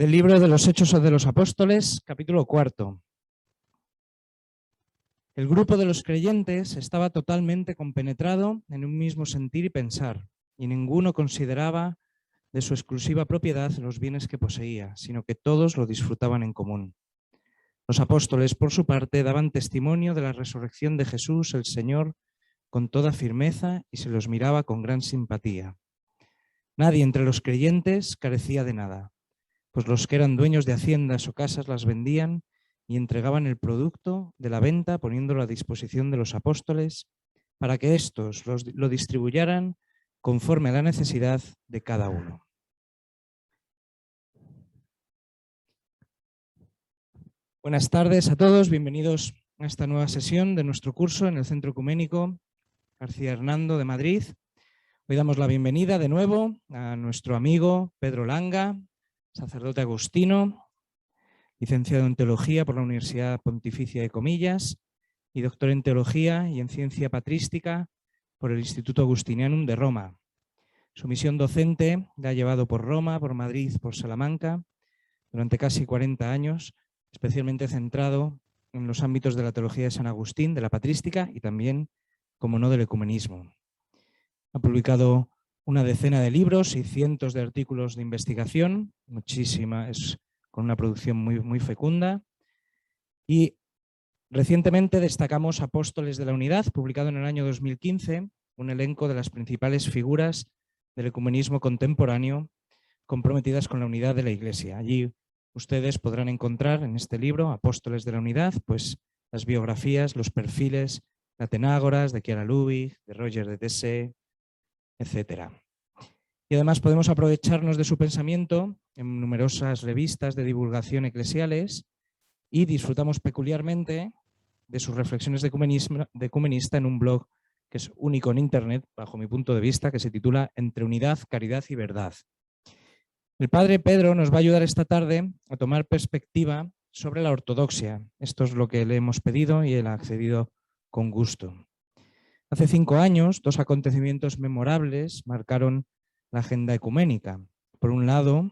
Del libro de los Hechos de los Apóstoles, capítulo 4. El grupo de los creyentes estaba totalmente compenetrado en un mismo sentir y pensar, y ninguno consideraba de su exclusiva propiedad los bienes que poseía, sino que todos lo disfrutaban en común. Los apóstoles, por su parte, daban testimonio de la resurrección de Jesús, el Señor, con toda firmeza y se los miraba con gran simpatía. Nadie entre los creyentes carecía de nada, pues los que eran dueños de haciendas o casas las vendían y entregaban el producto de la venta poniéndolo a disposición de los apóstoles para que éstos lo distribuyeran conforme a la necesidad de cada uno. Buenas tardes a todos, bienvenidos a esta nueva sesión de nuestro curso en el Centro Ecuménico García Hernando de Madrid. Hoy damos la bienvenida de nuevo a nuestro amigo Pedro Langa, sacerdote agustino, licenciado en Teología por la Universidad Pontificia de Comillas y doctor en Teología y en Ciencia Patrística por el Instituto Agustinianum de Roma. Su misión docente la ha llevado por Roma, por Madrid, por Salamanca, durante casi 40 años, especialmente centrado en los ámbitos de la teología de San Agustín, de la patrística y también, como no, del ecumenismo. Ha publicado una decena de libros y cientos de artículos de investigación, muchísima, es con una producción muy fecunda. Y recientemente destacamos Apóstoles de la Unidad, publicado en el año 2015, un elenco de las principales figuras del ecumenismo contemporáneo comprometidas con la unidad de la Iglesia. Allí ustedes podrán encontrar en este libro, Apóstoles de la Unidad, pues las biografías, los perfiles de Atenágoras, de Chiara Lubich, de Roger de Tessé, etc. Y además podemos aprovecharnos de su pensamiento en numerosas revistas de divulgación eclesiales y disfrutamos peculiarmente de sus reflexiones de ecumenista en un blog que es único en Internet, bajo mi punto de vista, que se titula Entre Unidad, Caridad y Verdad. El padre Pedro nos va a ayudar esta tarde a tomar perspectiva sobre la ortodoxia. Esto es lo que le hemos pedido y él ha accedido con gusto. Hace 5 años, 2 acontecimientos memorables marcaron la agenda ecuménica. Por un lado,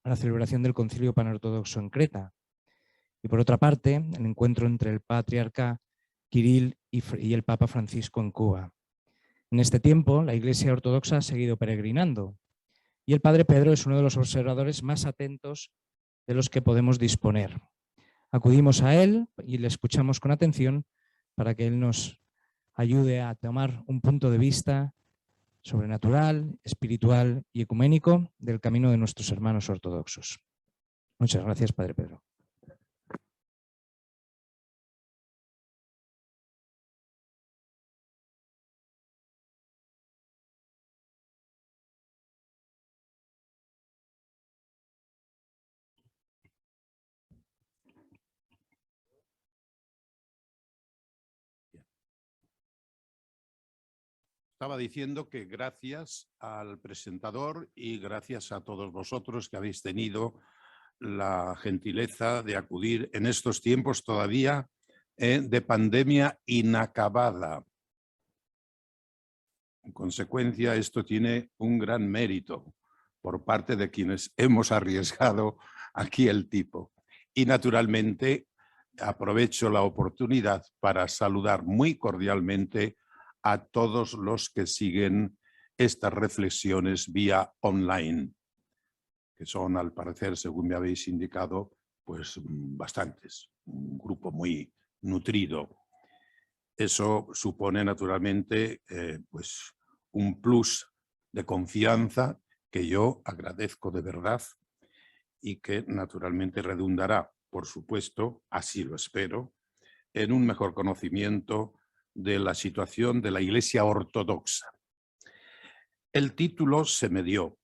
la celebración del Concilio Panortodoxo en Creta y por otra parte, el encuentro entre el patriarca Kirill y el Papa Francisco en Cuba. En este tiempo, la Iglesia Ortodoxa ha seguido peregrinando y el padre Pedro es uno de los observadores más atentos de los que podemos disponer. Acudimos a él y le escuchamos con atención para que él nos ayude a tomar un punto de vista sobrenatural, espiritual y ecuménico del camino de nuestros hermanos ortodoxos. Muchas gracias, padre Pedro. Estaba diciendo que gracias al presentador y gracias a todos vosotros que habéis tenido la gentileza de acudir en estos tiempos todavía de pandemia inacabada. En consecuencia, esto tiene un gran mérito por parte de quienes hemos arriesgado aquí el tipo. Y naturalmente aprovecho la oportunidad para saludar muy cordialmente a todos los que siguen estas reflexiones vía online, que son, al parecer, según me habéis indicado, pues bastantes, un grupo muy nutrido. Eso supone, naturalmente, pues un plus de confianza que yo agradezco de verdad y que, naturalmente, redundará, por supuesto, así lo espero, en un mejor conocimiento de la situación de la Iglesia Ortodoxa. El título se me dio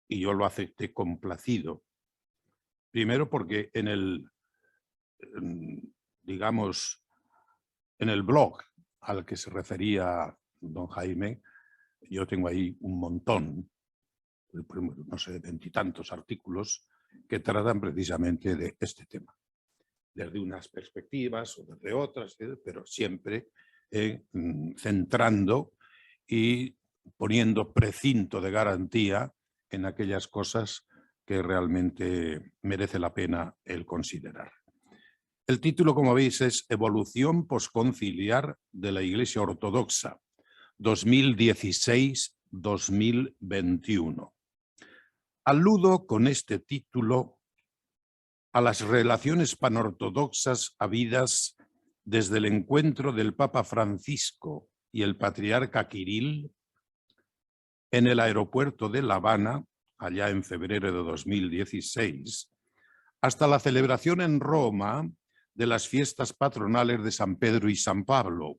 y yo lo acepté complacido. Primero porque en el, digamos, en el blog al que se refería don Jaime, yo tengo ahí un montón, no sé, 20 y tantos artículos que tratan precisamente de este tema, desde unas perspectivas o desde otras, pero siempre centrando y poniendo precinto de garantía en aquellas cosas que realmente merece la pena el considerar. El título, como veis, es Evolución posconciliar de la Iglesia Ortodoxa, 2016-2021. Aludo con este título a las relaciones panortodoxas habidas desde el encuentro del Papa Francisco y el patriarca Kirill en el aeropuerto de La Habana, allá en febrero de 2016, hasta la celebración en Roma de las fiestas patronales de San Pedro y San Pablo,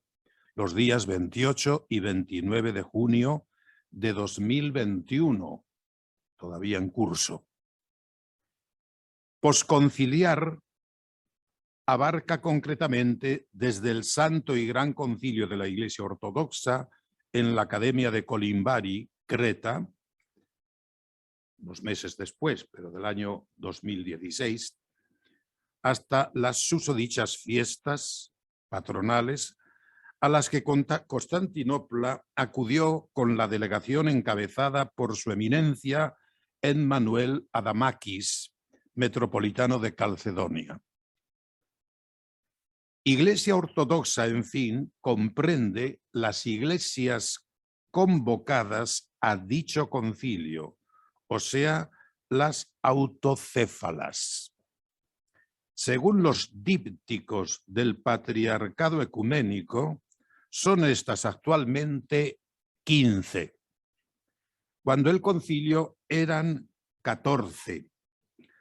los días 28 y 29 de junio de 2021, todavía en curso. Posconciliar abarca concretamente desde el Santo y Gran Concilio de la Iglesia Ortodoxa en la Academia de Colimbari, Creta, unos meses después, pero del año 2016, hasta las susodichas fiestas patronales a las que Constantinopla acudió con la delegación encabezada por su eminencia Emmanuel Adamakis, metropolitano de Calcedonia. Iglesia Ortodoxa, en fin, comprende las iglesias convocadas a dicho concilio, o sea, las autocéfalas. Según los dípticos del Patriarcado Ecuménico, son estas actualmente 15, cuando el concilio eran 14,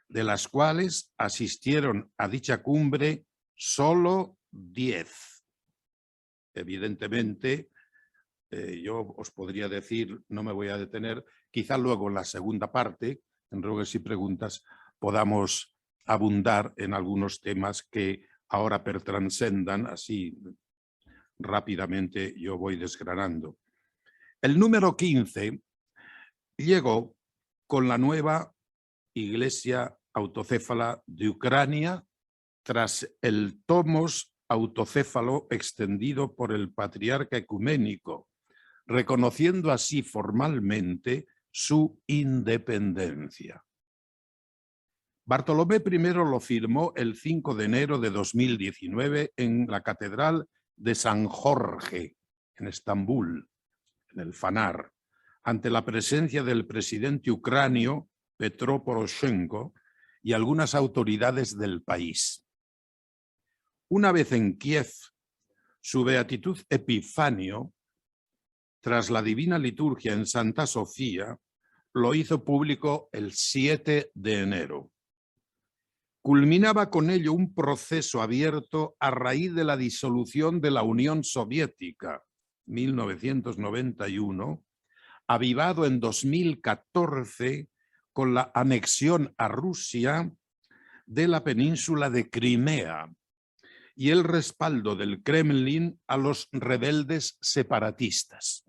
de las cuales asistieron a dicha cumbre solo 10. Evidentemente, yo os podría decir, no me voy a detener, quizá luego en la segunda parte, en ruegos y preguntas, podamos abundar en algunos temas que ahora pertranscendan, así rápidamente yo voy desgranando. El número 15 llegó con la nueva Iglesia Autocéfala de Ucrania tras el tomos autocéfalo extendido por el Patriarca Ecuménico, reconociendo así formalmente su independencia. Bartolomé I lo firmó el 5 de enero de 2019 en la Catedral de San Jorge, en Estambul, en el Fanar, ante la presencia del presidente ucranio Petro Poroshenko y algunas autoridades del país. Una vez en Kiev, su beatitud Epifanio, tras la Divina Liturgia en Santa Sofía, lo hizo público el 7 de enero. Culminaba con ello un proceso abierto a raíz de la disolución de la Unión Soviética, 1991, avivado en 2014 con la anexión a Rusia de la península de Crimea y el respaldo del Kremlin a los rebeldes separatistas.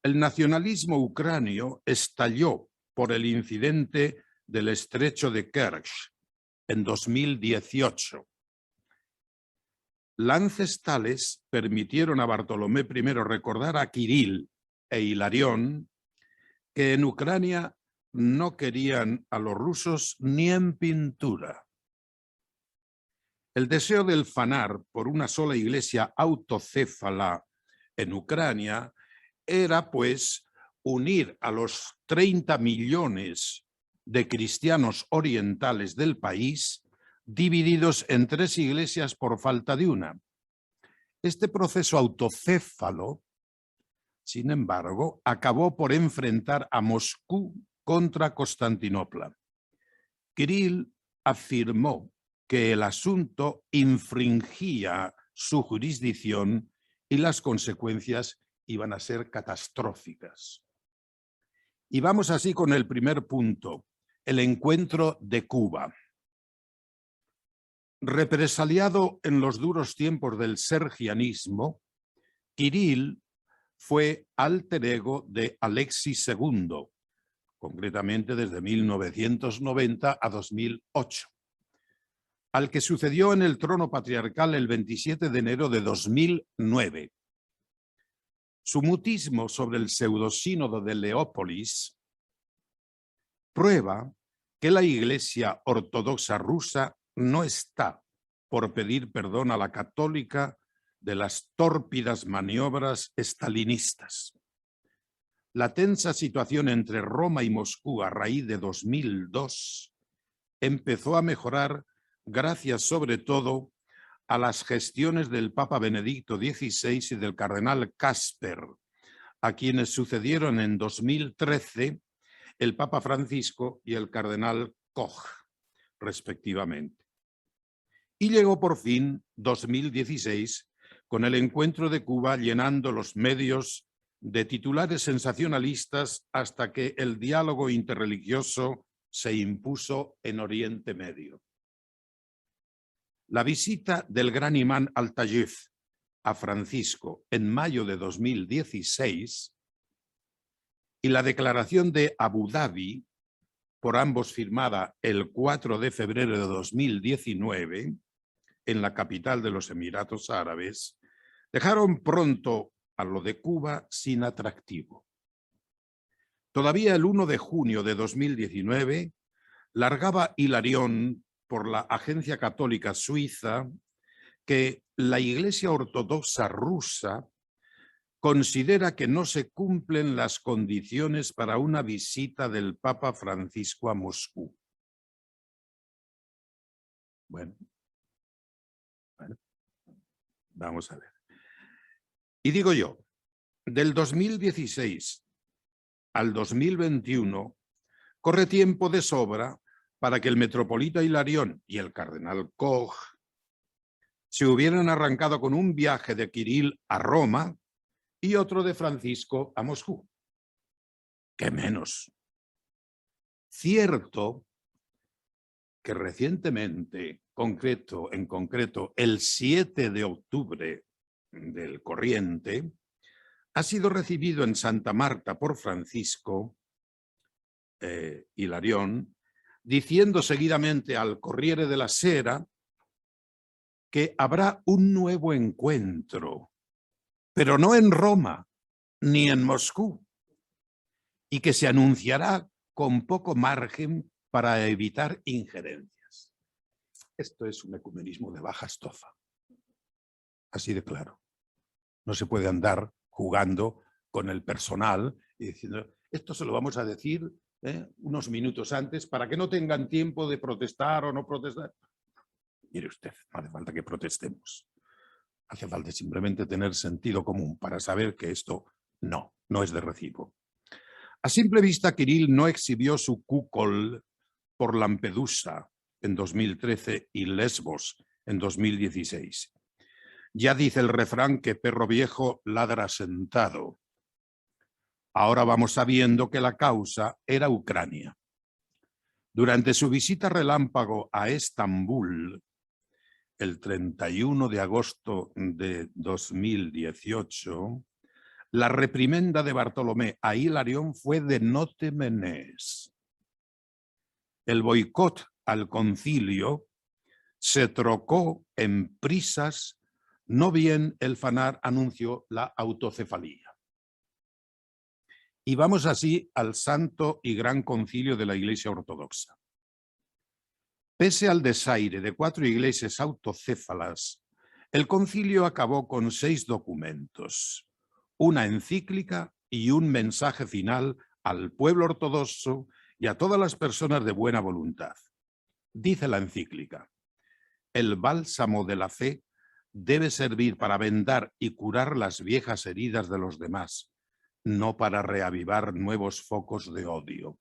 El nacionalismo ucranio estalló por el incidente del estrecho de Kerch en 2018. Lances tales permitieron a Bartolomé I recordar a Kirill e Hilarión que en Ucrania no querían a los rusos ni en pintura. El deseo del Fanar por una sola iglesia autocéfala en Ucrania era, pues, unir a los 30 millones de cristianos orientales del país, divididos en 3 iglesias por falta de una. Este proceso autocéfalo, sin embargo, acabó por enfrentar a Moscú contra Constantinopla. Kirill afirmó que el asunto infringía su jurisdicción y las consecuencias iban a ser catastróficas. Y vamos así con el primer punto, el encuentro de Cuba. Represaliado en los duros tiempos del sergianismo, Kirill fue alter ego de Alexis II, concretamente desde 1990 a 2008. Al que sucedió en el trono patriarcal el 27 de enero de 2009. Su mutismo sobre el pseudosínodo de Leópolis prueba que la Iglesia Ortodoxa rusa no está por pedir perdón a la católica de las tórpidas maniobras estalinistas. La tensa situación entre Roma y Moscú a raíz de 2002 empezó a mejorar gracias sobre todo a las gestiones del Papa Benedicto XVI y del cardenal Casper, a quienes sucedieron en 2013 el Papa Francisco y el cardenal Koch, respectivamente. Y llegó por fin 2016 con el encuentro de Cuba llenando los medios de titulares sensacionalistas hasta que el diálogo interreligioso se impuso en Oriente Medio. La visita del gran imán Al-Tayef a Francisco en mayo de 2016 y la declaración de Abu Dhabi, por ambos firmada el 4 de febrero de 2019 en la capital de los Emiratos Árabes, dejaron pronto a lo de Cuba sin atractivo. Todavía el 1 de junio de 2019 largaba Hilarión por la agencia católica suiza que la Iglesia Ortodoxa rusa considera que no se cumplen las condiciones para una visita del Papa Francisco a Moscú. Bueno, vamos a ver. Y digo yo, del 2016 al 2021 corre tiempo de sobra para que el metropolita Hilarión y el cardenal Koch se hubieran arrancado con un viaje de Kirill a Roma y otro de Francisco a Moscú. ¿Qué menos? Cierto que recientemente, en concreto el 7 de octubre del corriente, ha sido recibido en Santa Marta por Francisco Hilarión, diciendo seguidamente al Corriere della Sera que habrá un nuevo encuentro, pero no en Roma ni en Moscú, y que se anunciará con poco margen para evitar injerencias. Esto es un ecumenismo de baja estofa, así de claro. No se puede andar jugando con el personal y diciendo, esto se lo vamos a decir unos minutos antes para que no tengan tiempo de protestar o no protestar. Mire usted, no hace falta que protestemos. Hace falta simplemente tener sentido común para saber que esto no es de recibo. A simple vista, Kirill no exhibió su kukol por Lampedusa en 2013 y Lesbos en 2016. Ya dice el refrán que perro viejo ladra sentado. Ahora vamos sabiendo que la causa era Ucrania. Durante su visita relámpago a Estambul, el 31 de agosto de 2018, la reprimenda de Bartolomé a Hilarión fue de no te menees. El boicot al concilio se trocó en prisas, no bien el FANAR anunció la autocefalía. Y vamos así al Santo y Gran Concilio de la Iglesia Ortodoxa. Pese al desaire de 4 iglesias autocéfalas, el concilio acabó con 6 documentos, una encíclica y un mensaje final al pueblo ortodoxo y a todas las personas de buena voluntad. Dice la encíclica, el bálsamo de la fe debe servir para vendar y curar las viejas heridas de los demás, no para reavivar nuevos focos de odio. O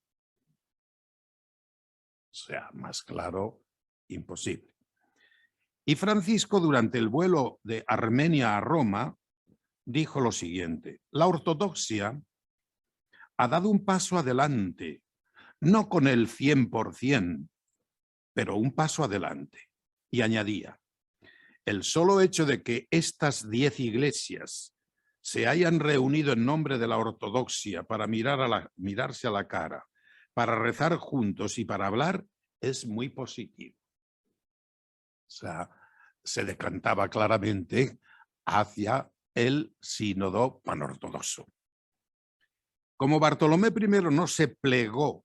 sea, más claro, imposible. Y Francisco, durante el vuelo de Armenia a Roma, dijo lo siguiente, la ortodoxia ha dado un paso adelante, no con el 100%, pero un paso adelante. Y añadía, el solo hecho de que estas 10 iglesias se hayan reunido en nombre de la ortodoxia para mirarse a la cara, para rezar juntos y para hablar, es muy positivo. O sea, se decantaba claramente hacia el sínodo panortodoxo. Como Bartolomé I no se plegó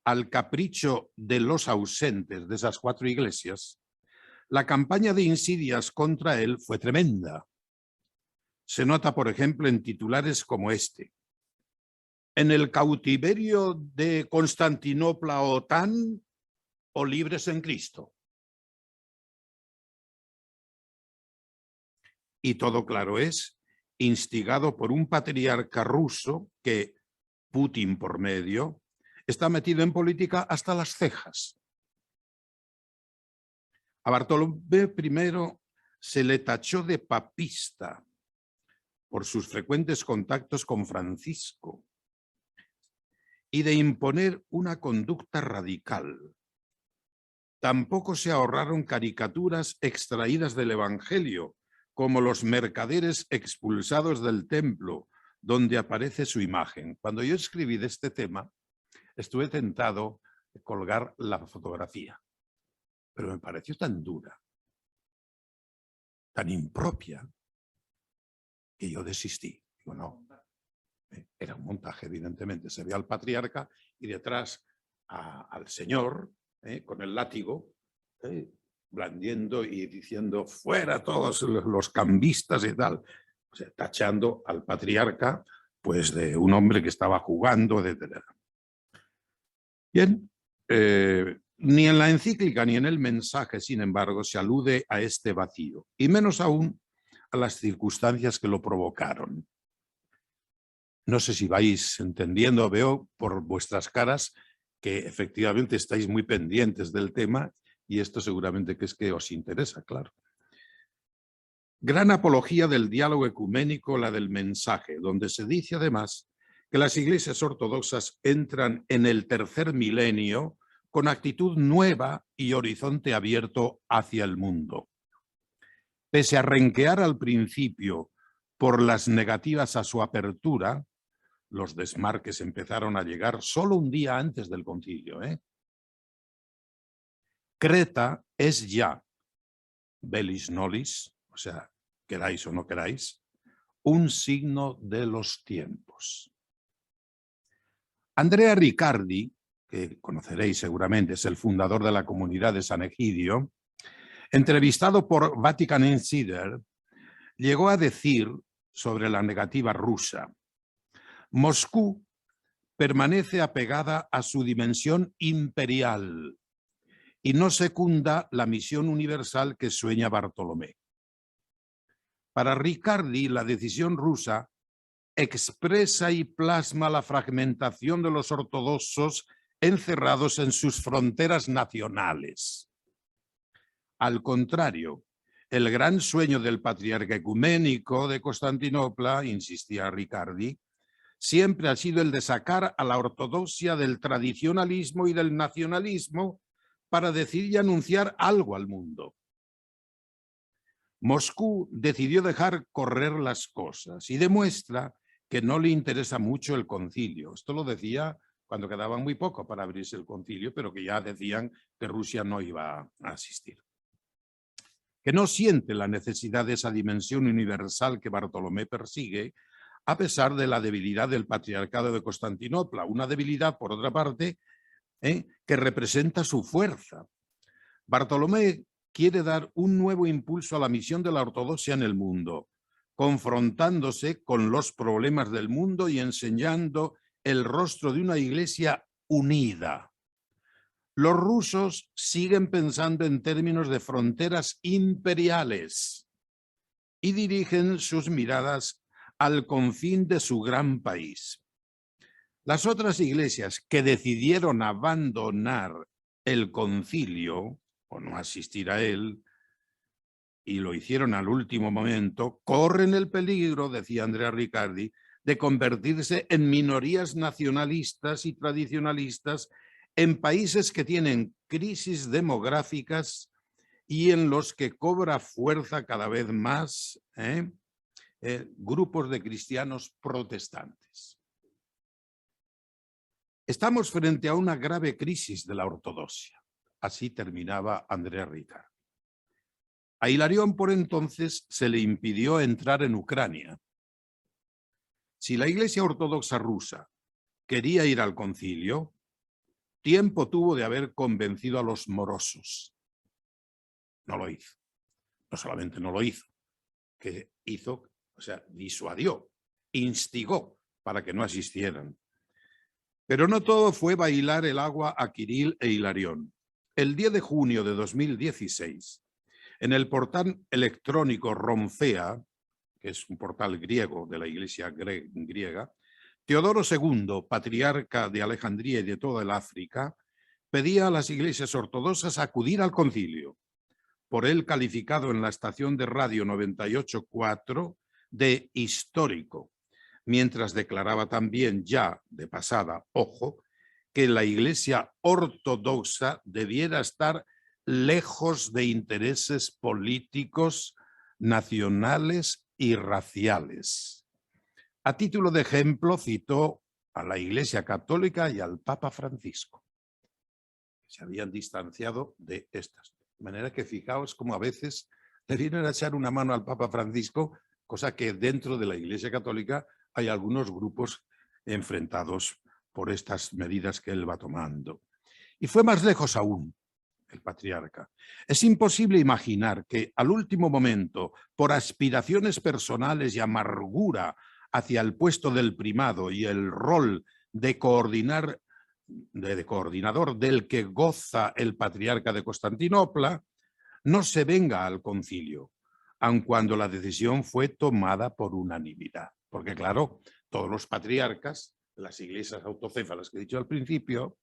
al capricho de los ausentes de esas 4 iglesias, la campaña de insidias contra él fue tremenda. Se nota, por ejemplo, en titulares como este: ¿en el cautiverio de Constantinopla OTAN o libres en Cristo? Y todo claro es, instigado por un patriarca ruso que, Putin por medio, está metido en política hasta las cejas. A Bartolomé I se le tachó de papista por sus frecuentes contactos con Francisco y de imponer una conducta radical. Tampoco se ahorraron caricaturas extraídas del Evangelio, como los mercaderes expulsados del templo, donde aparece su imagen. Cuando yo escribí de este tema, estuve tentado de colgar la fotografía, pero me pareció tan dura, tan impropia, que yo desistí. Digo, no, era un montaje, evidentemente. Se ve al patriarca y detrás al señor, con el látigo, blandiendo y diciendo fuera todos los cambistas y tal, o sea, tachando al patriarca pues de un hombre que estaba jugando, etc. Bien, ni en la encíclica ni en el mensaje, sin embargo, se alude a este vacío, y menos aún a las circunstancias que lo provocaron. No sé si vais entendiendo, veo por vuestras caras que efectivamente estáis muy pendientes del tema, y esto seguramente que es que os interesa, claro. Gran apología del diálogo ecuménico, la del mensaje, donde se dice además que las iglesias ortodoxas entran en el tercer milenio con actitud nueva y horizonte abierto hacia el mundo. Pese a renquear al principio por las negativas a su apertura, los desmarques empezaron a llegar solo un día antes del concilio. Creta es ya, velis nolis, o sea, queráis o no queráis, un signo de los tiempos. Andrea Riccardi, que conoceréis seguramente, es el fundador de la comunidad de San Egidio, entrevistado por Vatican Insider, llegó a decir sobre la negativa rusa: Moscú permanece apegada a su dimensión imperial y no secunda la misión universal que sueña Bartolomé. Para Riccardi, la decisión rusa expresa y plasma la fragmentación de los ortodoxos encerrados en sus fronteras nacionales. Al contrario, el gran sueño del patriarca ecuménico de Constantinopla, insistía Riccardi, siempre ha sido el de sacar a la ortodoxia del tradicionalismo y del nacionalismo para decir y anunciar algo al mundo. Moscú decidió dejar correr las cosas y demuestra que no le interesa mucho el concilio. Esto lo decía cuando quedaba muy poco para abrirse el concilio, pero que ya decían que Rusia no iba a asistir. Que no siente la necesidad de esa dimensión universal que Bartolomé persigue, a pesar de la debilidad del patriarcado de Constantinopla, una debilidad, por otra parte, que representa su fuerza. Bartolomé quiere dar un nuevo impulso a la misión de la ortodoxia en el mundo, confrontándose con los problemas del mundo y enseñando el rostro de una iglesia unida. Los rusos siguen pensando en términos de fronteras imperiales y dirigen sus miradas al confín de su gran país. Las otras iglesias que decidieron abandonar el concilio o no asistir a él, y lo hicieron al último momento, corren el peligro, decía Andrea Riccardi, de convertirse en minorías nacionalistas y tradicionalistas en países que tienen crisis demográficas y en los que cobra fuerza cada vez más grupos de cristianos protestantes. Estamos frente a una grave crisis de la ortodoxia. Así terminaba Andrea Riccardi. A Hilarión por entonces se le impidió entrar en Ucrania. Si la Iglesia Ortodoxa rusa quería ir al concilio, tiempo tuvo de haber convencido a los morosos. No lo hizo. No solamente no lo hizo, que hizo, o sea, disuadió, instigó para que no asistieran. Pero no todo fue bailar el agua a Quiril e Hilarión. El 10 de junio de 2016, en el portal electrónico Roncea, que es un portal griego de la Iglesia griega, Teodoro II, patriarca de Alejandría y de toda el África, pedía a las iglesias ortodoxas acudir al concilio, por él calificado en la estación de radio 98.4 de histórico, mientras declaraba también ya de pasada, ojo, que la Iglesia ortodoxa debiera estar lejos de intereses políticos, nacionales y raciales. A título de ejemplo, citó a la Iglesia Católica y al Papa Francisco. Se habían distanciado de estas. De manera que fijaos cómo a veces le vienen a echar una mano al Papa Francisco, cosa que dentro de la Iglesia Católica hay algunos grupos enfrentados por estas medidas que él va tomando. Y fue más lejos aún el patriarca. Es imposible imaginar que al último momento, por aspiraciones personales y amargura hacia el puesto del primado y el rol de coordinador del que goza el patriarca de Constantinopla, no se venga al concilio, aun cuando la decisión fue tomada por unanimidad. Porque claro, todos los patriarcas de las iglesias autocéfalas que he dicho al principio,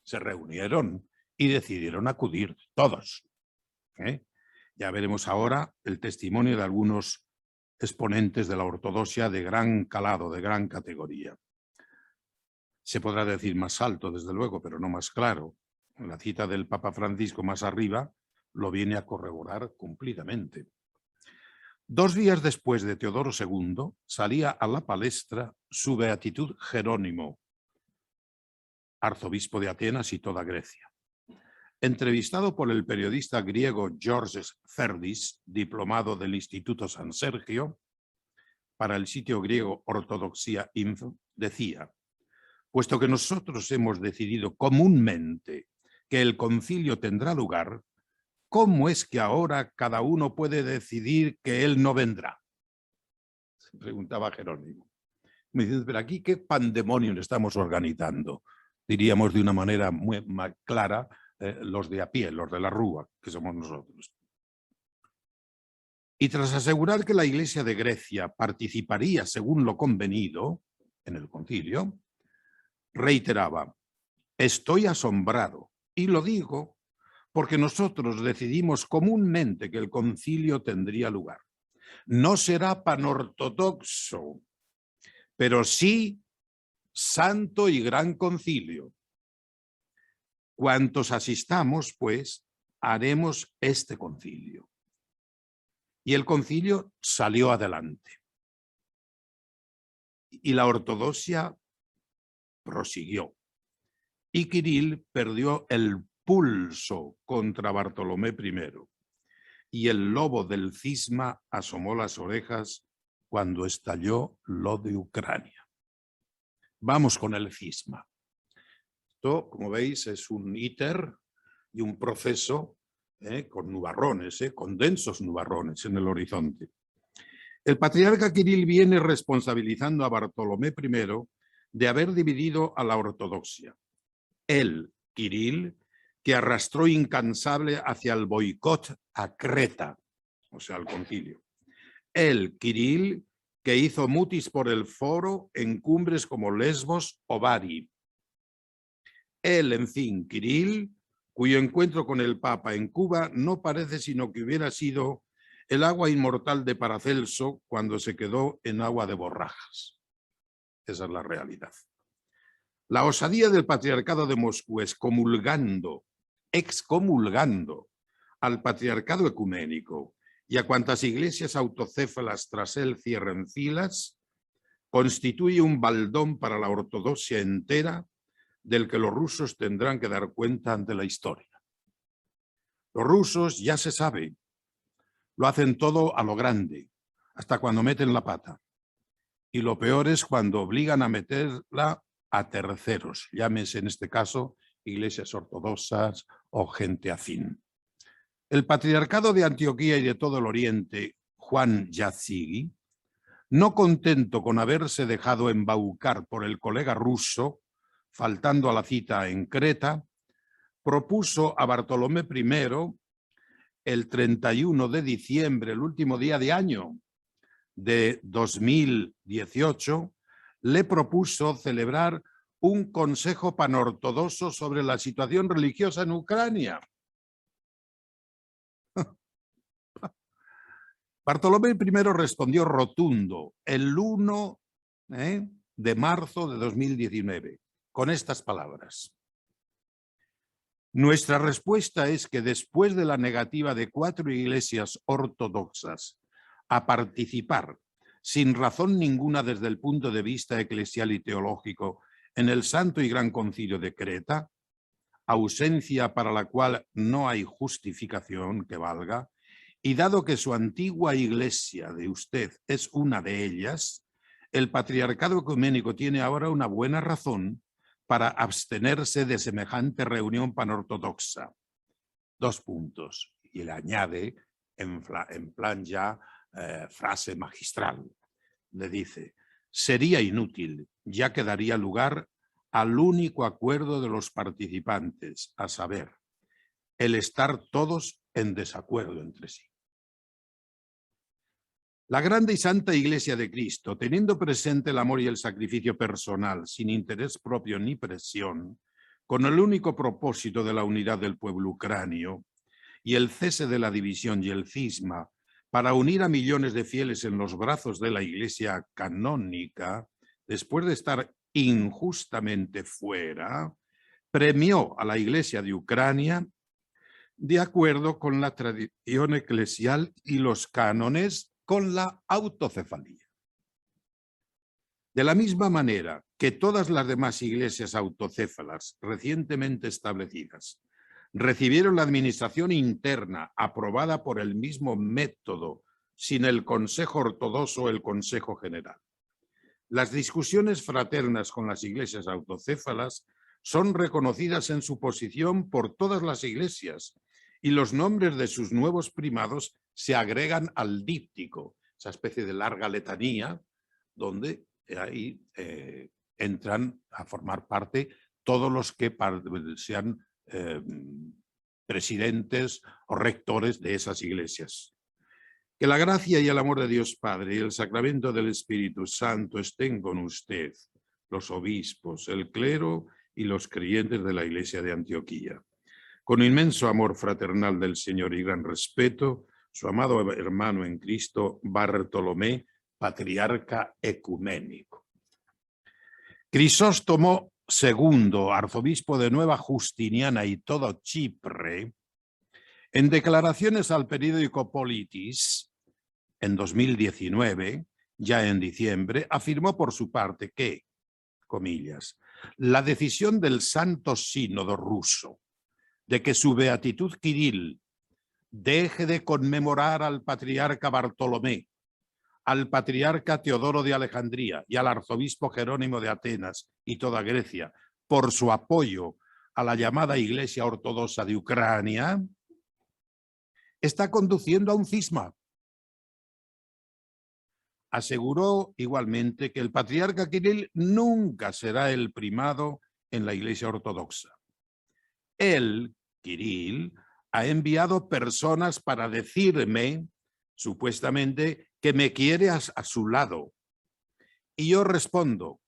se reunieron y decidieron acudir todos. Ya veremos ahora el testimonio de algunos exponentes de la ortodoxia de gran calado, de gran categoría. Se podrá decir más alto, desde luego, pero no más claro. La cita del Papa Francisco más arriba lo viene a corroborar cumplidamente. 2 días después de Teodoro II, salía a la palestra su beatitud Jerónimo, arzobispo de Atenas y toda Grecia. Entrevistado por el periodista griego Georges Ferdis, diplomado del Instituto San Sergio, para el sitio griego Ortodoxia Info, decía: puesto que nosotros hemos decidido comúnmente que el concilio tendrá lugar, ¿cómo es que ahora cada uno puede decidir que él no vendrá? Se preguntaba Jerónimo. Me dicen, pero aquí qué pandemonio le estamos organizando. Diríamos de una manera muy más clara, los de a pie, los de la rúa, que somos nosotros. Y tras asegurar que la Iglesia de Grecia participaría según lo convenido en el concilio, reiteraba: estoy asombrado, y lo digo porque nosotros decidimos comúnmente que el concilio tendría lugar. No será panortodoxo, pero sí santo y gran concilio. Cuantos asistamos, pues, haremos este concilio. Y el concilio salió adelante. Y la ortodoxia prosiguió. Y Kirill perdió el pulso contra Bartolomé I. Y el lobo del cisma asomó las orejas cuando estalló lo de Ucrania. Vamos con el cisma. Esto, como veis, es un íter y un proceso con nubarrones, con densos nubarrones en el horizonte. El patriarca Kirill viene responsabilizando a Bartolomé I de haber dividido a la ortodoxia. Él, Kirill, que arrastró incansable hacia el boicot a Creta, o sea, al concilio. Él, Kirill, que hizo mutis por el foro en cumbres como Lesbos o Bari. Él, en fin, Kirill, cuyo encuentro con el Papa en Cuba no parece sino que hubiera sido el agua inmortal de Paracelso cuando se quedó en agua de borrajas. Esa es la realidad. La osadía del patriarcado de Moscú excomulgando al patriarcado ecuménico y a cuantas iglesias autocéfalas tras él cierren filas, constituye un baldón para la ortodoxia entera del que los rusos tendrán que dar cuenta ante la historia. Los rusos, ya se sabe, lo hacen todo a lo grande, hasta cuando meten la pata. Y lo peor es cuando obligan a meterla a terceros, llámese en este caso iglesias ortodoxas o gente afín. El patriarcado de Antioquía y de todo el Oriente, Juan Yazygi, no contento con haberse dejado embaucar por el colega ruso, faltando a la cita en Creta, propuso a Bartolomé I, el 31 de diciembre, el último día de año de 2018, le propuso celebrar un consejo panortodoxo sobre la situación religiosa en Ucrania. Bartolomé I respondió rotundo el 1 de marzo de 2019 con estas palabras. Nuestra respuesta es que después de la negativa de 4 iglesias ortodoxas a participar sin razón ninguna desde el punto de vista eclesial y teológico en el Santo y Gran Concilio de Creta, ausencia para la cual no hay justificación que valga, y dado que su antigua iglesia de usted es una de ellas, el Patriarcado Ecuménico tiene ahora una buena razón para abstenerse de semejante reunión panortodoxa. 2 puntos. Y le añade, en plan ya frase magistral, le dice, sería inútil, ya que daría lugar al único acuerdo de los participantes, a saber, el estar todos en desacuerdo entre sí. La grande y santa Iglesia de Cristo, teniendo presente el amor y el sacrificio personal, sin interés propio ni presión, con el único propósito de la unidad del pueblo ucranio y el cese de la división y el cisma, para unir a millones de fieles en los brazos de la Iglesia canónica, después de estar injustamente fuera, premió a la Iglesia de Ucrania de acuerdo con la tradición eclesial y los cánones con la autocefalía. De la misma manera que todas las demás iglesias autocéfalas recientemente establecidas recibieron la administración interna aprobada por el mismo método sin el Consejo Ortodoxo o el Consejo General. Las discusiones fraternas con las iglesias autocéfalas son reconocidas en su posición por todas las iglesias y los nombres de sus nuevos primados se agregan al díptico, esa especie de larga letanía donde ahí entran a formar parte todos los que sean presidentes o rectores de esas iglesias. Que la gracia y el amor de Dios Padre y el sacramento del Espíritu Santo estén con usted, los obispos, el clero y los creyentes de la Iglesia de Antioquía. Con inmenso amor fraternal del Señor y gran respeto, su amado hermano en Cristo, Bartolomé, patriarca ecuménico. Crisóstomo II, arzobispo de Nueva Justiniana y todo Chipre, en declaraciones al periódico Politis, en 2019, ya en diciembre, afirmó por su parte que, comillas, la decisión del Santo Sínodo ruso de que su beatitud Kirill deje de conmemorar al patriarca Bartolomé, al patriarca Teodoro de Alejandría y al arzobispo Jerónimo de Atenas y toda Grecia por su apoyo a la llamada Iglesia Ortodoxa de Ucrania, está conduciendo a un cisma. Aseguró igualmente que el patriarca Kirill nunca será el primado en la Iglesia Ortodoxa. Él, Kirill, ha enviado personas para decirme, supuestamente, que me quiere a su lado. Y yo respondo,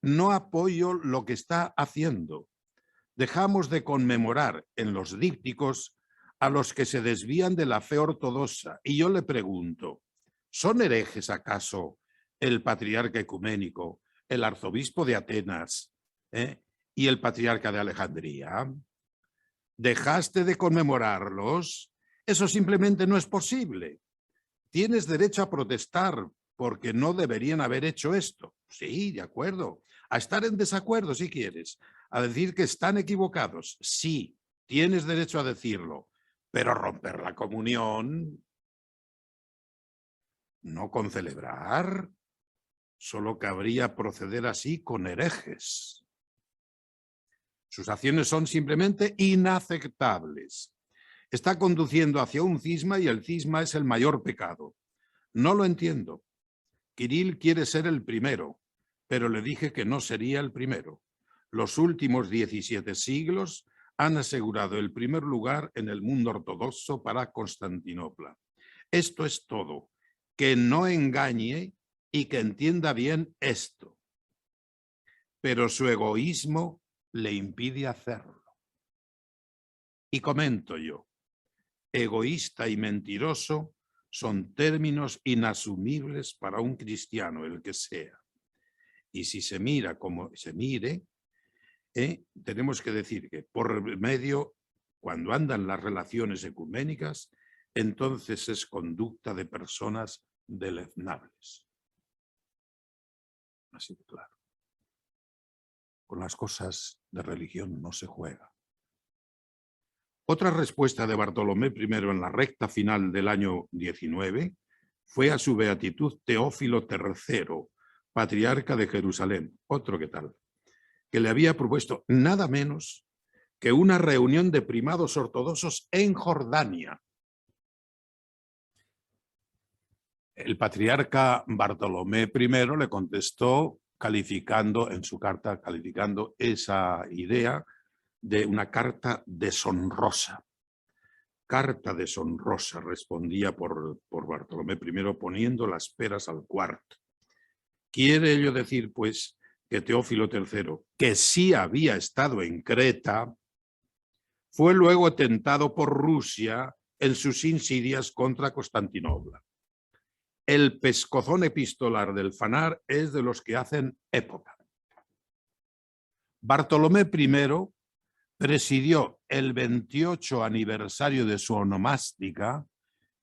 no apoyo lo que está haciendo. Dejamos de conmemorar en los dípticos a los que se desvían de la fe ortodoxa. Y yo le pregunto, ¿son herejes acaso el patriarca ecuménico, el arzobispo de Atenas y el patriarca de Alejandría? ¿Dejaste de conmemorarlos? Eso simplemente no es posible. Tienes derecho a protestar porque no deberían haber hecho esto. Sí, de acuerdo. A estar en desacuerdo si quieres. A decir que están equivocados. Sí, tienes derecho a decirlo. Pero romper la comunión, no con celebrar, solo cabría proceder así con herejes. Sus acciones son simplemente inaceptables. Está conduciendo hacia un cisma y el cisma es el mayor pecado. No lo entiendo. Kirill quiere ser el primero, pero le dije que no sería el primero. Los últimos 17 siglos han asegurado el primer lugar en el mundo ortodoxo para Constantinopla. Esto es todo. Que no engañe y que entienda bien esto. Pero su egoísmo le impide hacerlo. Y comento yo, egoísta y mentiroso son términos inasumibles para un cristiano, el que sea. Y si se mira como se mire, tenemos que decir que por medio, cuando andan las relaciones ecuménicas, entonces es conducta de personas deleznables. Así de claro. Con las cosas de religión no se juega. Otra respuesta de Bartolomé I en la recta final del año 19 fue a su beatitud Teófilo III, patriarca de Jerusalén, otro que tal, que le había propuesto nada menos que una reunión de primados ortodoxos en Jordania. El patriarca Bartolomé I le contestó calificando en su carta, calificando esa idea de una carta deshonrosa. Carta deshonrosa, respondía por Bartolomé I, poniendo las peras al cuarto. Quiere ello decir, pues, que Teófilo III, que sí había estado en Creta, fue luego tentado por Rusia en sus insidias contra Constantinopla. El pescozón epistolar del Fanar es de los que hacen época. Bartolomé I presidió el 28 aniversario de su onomástica,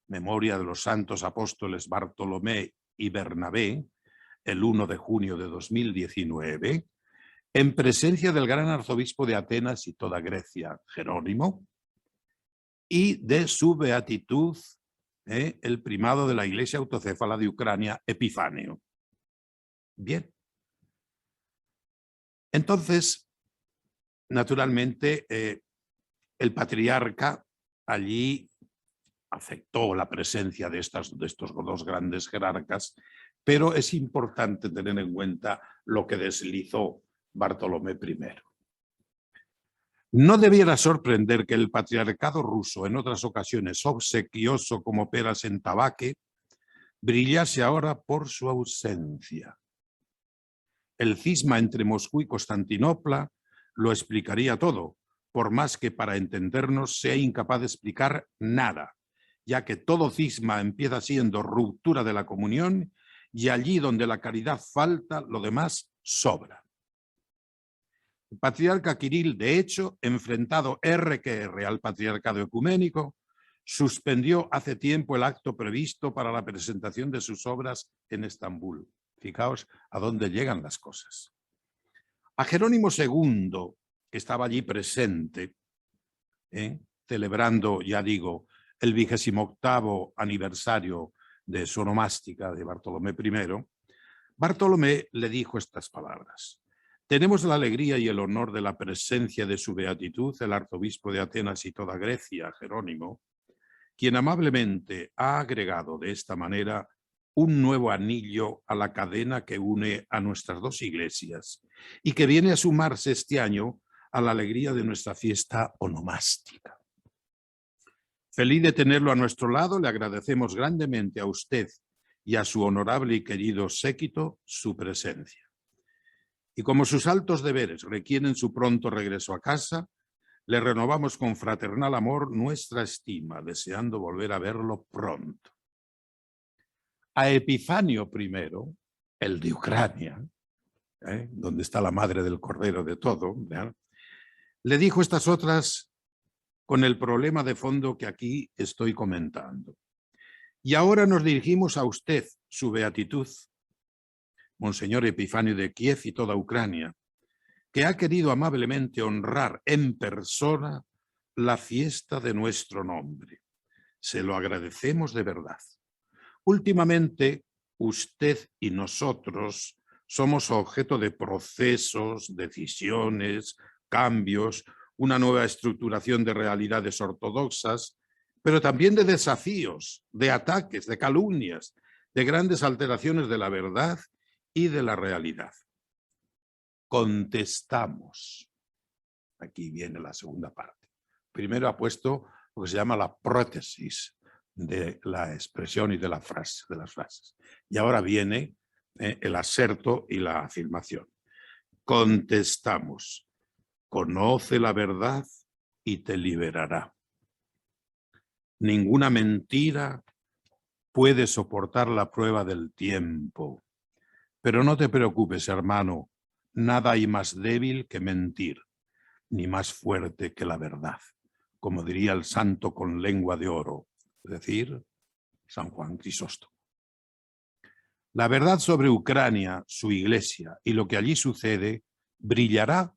memoria de los santos apóstoles Bartolomé y Bernabé, el 1 de junio de 2019, en presencia del gran arzobispo de Atenas y toda Grecia, Jerónimo, y de su beatitud, el primado de la Iglesia Autocéfala de Ucrania, Epifanio. Bien. Entonces, naturalmente, el patriarca allí aceptó la presencia de estos dos grandes jerarcas, pero es importante tener en cuenta lo que deslizó Bartolomé I. No debiera sorprender que el patriarcado ruso, en otras ocasiones obsequioso como peras en tabaque, brillase ahora por su ausencia. El cisma entre Moscú y Constantinopla lo explicaría todo, por más que para entendernos sea incapaz de explicar nada, ya que todo cisma empieza siendo ruptura de la comunión y allí donde la caridad falta, lo demás sobra. El patriarca Kirill, de hecho, enfrentado R que R al patriarcado ecuménico, suspendió hace tiempo el acto previsto para la presentación de sus obras en Estambul. Fijaos a dónde llegan las cosas. A Jerónimo II, que estaba allí presente, celebrando, ya digo, el 28º aniversario de su onomástica de Bartolomé I, Bartolomé le dijo estas palabras: tenemos la alegría y el honor de la presencia de su beatitud, el arzobispo de Atenas y toda Grecia, Jerónimo, quien amablemente ha agregado de esta manera un nuevo anillo a la cadena que une a nuestras dos iglesias y que viene a sumarse este año a la alegría de nuestra fiesta onomástica. Feliz de tenerlo a nuestro lado, le agradecemos grandemente a usted y a su honorable y querido séquito su presencia. Y como sus altos deberes requieren su pronto regreso a casa, le renovamos con fraternal amor nuestra estima, deseando volver a verlo pronto. A Epifanio I, el de Ucrania, donde está la madre del Cordero de todo, le dijo estas otras con el problema de fondo que aquí estoy comentando. Y ahora nos dirigimos a usted, su beatitud, Monseñor Epifanio de Kiev y toda Ucrania, que ha querido amablemente honrar en persona la fiesta de nuestro nombre. Se lo agradecemos de verdad. Últimamente, usted y nosotros somos objeto de procesos, decisiones, cambios, una nueva estructuración de realidades ortodoxas, pero también de desafíos, de ataques, de calumnias, de grandes alteraciones de la verdad y de la realidad. Contestamos. Aquí viene la segunda parte. Primero ha puesto lo que se llama la prótesis de la expresión y de las frases. Y ahora viene el aserto y la afirmación. Contestamos. Conoce la verdad y te liberará. Ninguna mentira puede soportar la prueba del tiempo. Pero no te preocupes, hermano, nada hay más débil que mentir, ni más fuerte que la verdad, como diría el santo con lengua de oro, es decir, San Juan Crisóstomo. La verdad sobre Ucrania, su iglesia y lo que allí sucede, brillará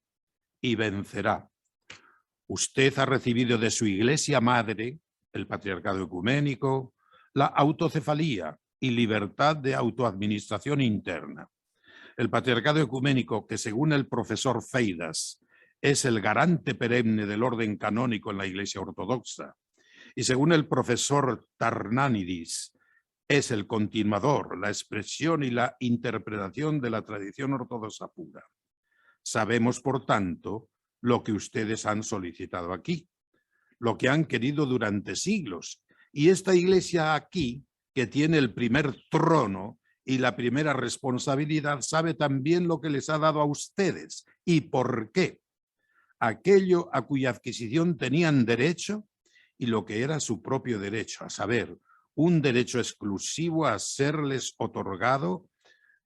y vencerá. Usted ha recibido de su iglesia madre, el patriarcado ecuménico, la autocefalía y libertad de autoadministración interna. El patriarcado ecuménico, que según el profesor Feidas es el garante perenne del orden canónico en la Iglesia Ortodoxa, y según el profesor Tarnanidis, es el continuador, la expresión y la interpretación de la tradición ortodoxa pura. Sabemos, por tanto, lo que ustedes han solicitado aquí, lo que han querido durante siglos. Y esta iglesia aquí, que tiene el primer trono y la primera responsabilidad, sabe también lo que les ha dado a ustedes y por qué. Aquello a cuya adquisición tenían derecho y lo que era su propio derecho, a saber, un derecho exclusivo a serles otorgado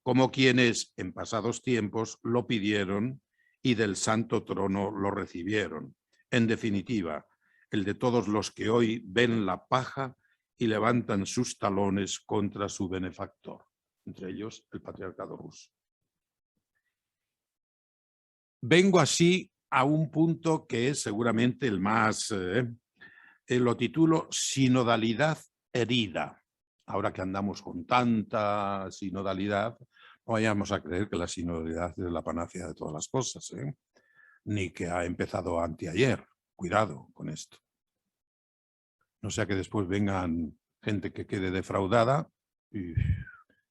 como quienes en pasados tiempos lo pidieron y del santo trono lo recibieron. En definitiva, el de todos los que hoy ven la paja y levantan sus talones contra su benefactor, entre ellos el patriarcado ruso. Vengo así a un punto que es seguramente el más, lo titulo Sinodalidad herida. Ahora que andamos con tanta sinodalidad, no vayamos a creer que la sinodalidad es la panacea de todas las cosas, ni que ha empezado anteayer. Cuidado con esto. No sea que después vengan gente que quede defraudada y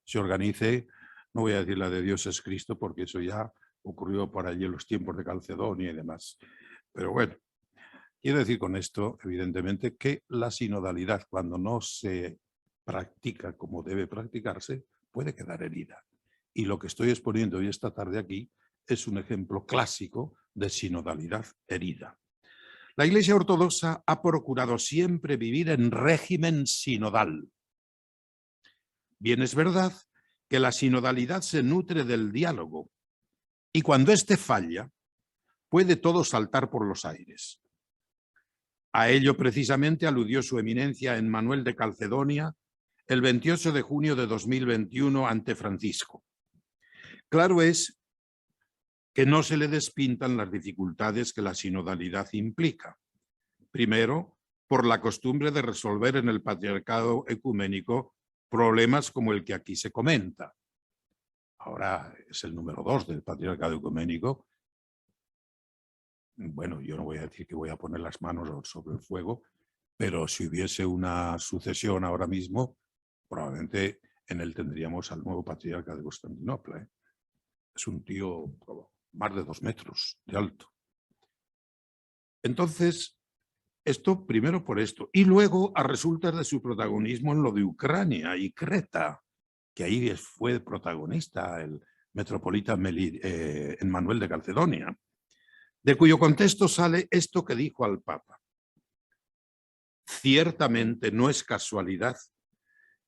se organice, no voy a decir la de Dios es Cristo, porque eso ya ocurrió por allí en los tiempos de Calcedonia y demás. Pero bueno, quiero decir con esto, evidentemente, que la sinodalidad, cuando no se practica como debe practicarse, puede quedar herida. Y lo que estoy exponiendo hoy esta tarde aquí es un ejemplo clásico de sinodalidad herida. La Iglesia Ortodoxa ha procurado siempre vivir en régimen sinodal. Bien es verdad que la sinodalidad se nutre del diálogo y cuando éste falla, puede todo saltar por los aires. A ello precisamente aludió su eminencia Emmanuel de Calcedonia el 28 de junio de 2021 ante Francisco. Claro es que no se le despintan las dificultades que la sinodalidad implica. Primero, por la costumbre de resolver en el patriarcado ecuménico problemas como el que aquí se comenta. Ahora es el número 2 del patriarcado ecuménico. Bueno, yo no voy a decir que voy a poner las manos sobre el fuego, pero si hubiese una sucesión ahora mismo, probablemente en él tendríamos al nuevo patriarca de Constantinopla. Es un tío más de 2 metros de alto. Entonces, esto primero por esto. Y luego a resultas de su protagonismo en lo de Ucrania y Creta, que ahí fue protagonista el metropolita Emmanuel de Calcedonia, de cuyo contexto sale esto que dijo al Papa. Ciertamente no es casualidad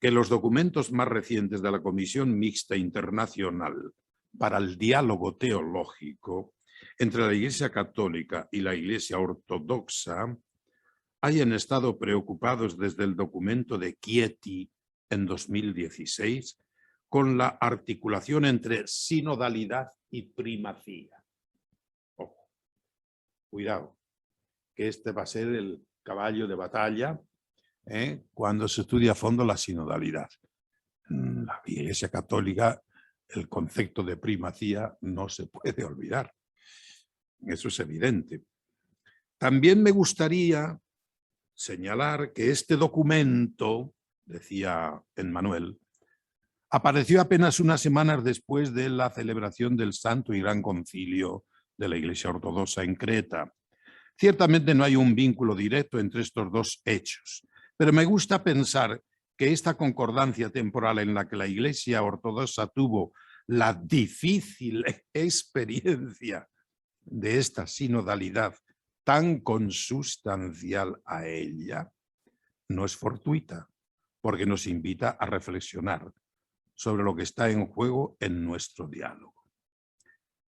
que los documentos más recientes de la Comisión Mixta Internacional para el Diálogo Teológico entre la Iglesia Católica y la Iglesia Ortodoxa hayan estado preocupados desde el documento de Chieti en 2016 con la articulación entre sinodalidad y primacía. Ojo, cuidado, que este va a ser el caballo de batalla cuando se estudia a fondo la sinodalidad. La Iglesia Católica, el concepto de primacía no se puede olvidar. eso es evidente. También me gustaría señalar que este documento, decía Emmanuel, apareció apenas unas semanas después de la celebración del Santo y Gran Concilio de la Iglesia Ortodoxa en Creta. Ciertamente no hay un vínculo directo entre estos dos hechos, pero me gusta pensar que esta concordancia temporal en la que la Iglesia Ortodoxa tuvo la difícil experiencia de esta sinodalidad tan consustancial a ella, no es fortuita, porque nos invita a reflexionar sobre lo que está en juego en nuestro diálogo.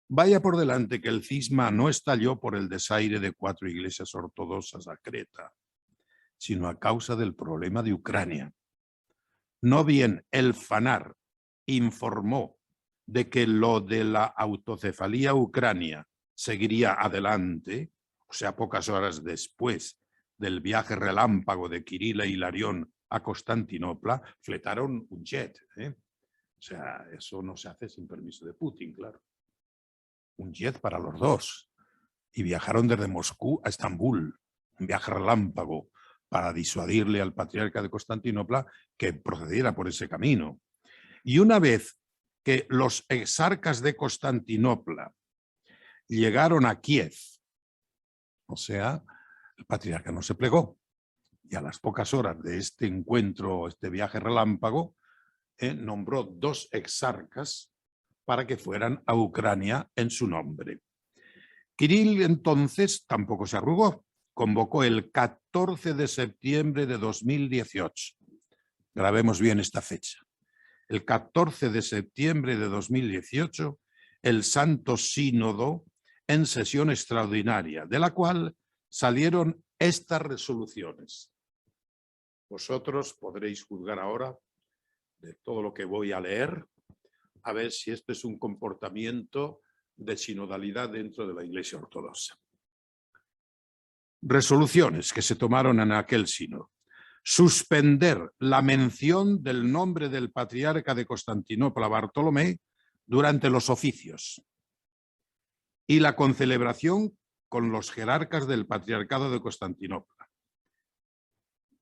Vaya por delante que el cisma no estalló por el desaire de 4 iglesias ortodoxas a Creta, sino a causa del problema de Ucrania. No bien el FANAR informó de que lo de la autocefalía ucrania seguiría adelante, o sea, pocas horas después del viaje relámpago de Kirill e Hilarión a Constantinopla, fletaron un jet. O sea, eso no se hace sin permiso de Putin, claro. Un jet para los dos. Y viajaron desde Moscú a Estambul, un viaje relámpago para disuadirle al patriarca de Constantinopla que procediera por ese camino. Y una vez que los exarcas de Constantinopla llegaron a Kiev, o sea, el patriarca no se plegó. Y a las pocas horas de este encuentro, este viaje relámpago, nombró 2 exarcas para que fueran a Ucrania en su nombre. Kirill entonces tampoco se arrugó. Convocó el 14 de septiembre de 2018. Grabemos bien esta fecha. El 14 de septiembre de 2018, el Santo Sínodo en sesión extraordinaria, de la cual salieron estas resoluciones. Vosotros podréis juzgar ahora de todo lo que voy a leer, a ver si este es un comportamiento de sinodalidad dentro de la Iglesia Ortodoxa. Resoluciones que se tomaron en aquel sínodo. Suspender la mención del nombre del patriarca de Constantinopla, Bartolomé, durante los oficios y la concelebración con los jerarcas del patriarcado de Constantinopla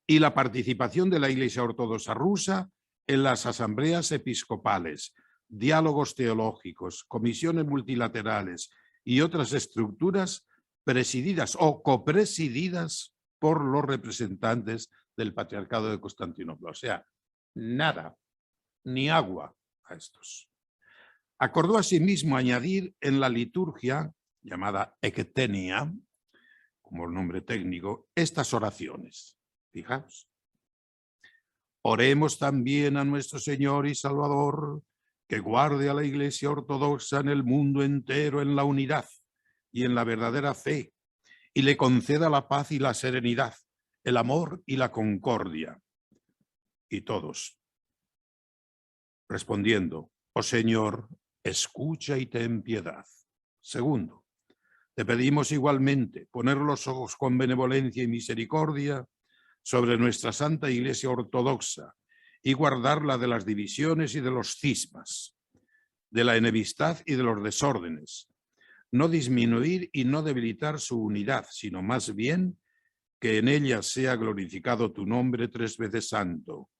y la participación de la Iglesia Ortodoxa rusa en las asambleas episcopales, diálogos teológicos, comisiones multilaterales y otras estructuras presididas o copresididas por los representantes del Patriarcado de Constantinopla. O sea, nada, ni agua a estos. Acordó asimismo añadir en la liturgia, llamada Ektenia, como el nombre técnico, estas oraciones. Fijaos. Oremos también a nuestro Señor y Salvador, que guarde a la Iglesia Ortodoxa en el mundo entero en la unidad y en la verdadera fe, y le conceda la paz y la serenidad, el amor y la concordia. Y todos, respondiendo, oh Señor, escucha y ten piedad. Segundo, te pedimos igualmente poner los ojos con benevolencia y misericordia sobre nuestra Santa Iglesia Ortodoxa y guardarla de las divisiones y de los cismas, de la enemistad y de los desórdenes, no disminuir y no debilitar su unidad, sino más bien que en ella sea glorificado tu nombre 3 veces santo.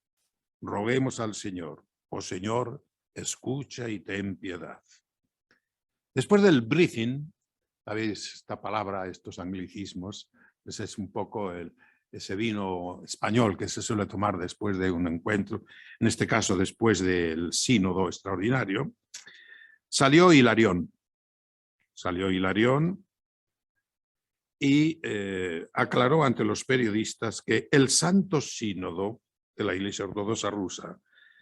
Roguemos al Señor, oh Señor, escucha y ten piedad. Después del briefing, ¿sabéis esta palabra, estos anglicismos? Ese es un poco ese vino español que se suele tomar después de un encuentro, en este caso después del sínodo extraordinario. Salió Hilarión y aclaró ante los periodistas que el Santo Sínodo de la Iglesia Ortodoxa rusa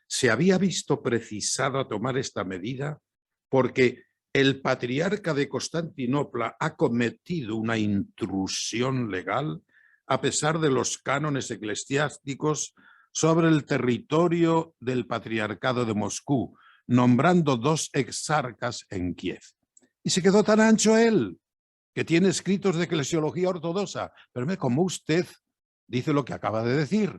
se había visto precisado a tomar esta medida porque el patriarca de Constantinopla ha cometido una intrusión legal a pesar de los cánones eclesiásticos sobre el territorio del patriarcado de Moscú, nombrando 2 exarcas en Kiev. Y se quedó tan ancho él, que tiene escritos de eclesiología ortodoxa. Pero como usted dice lo que acaba de decir,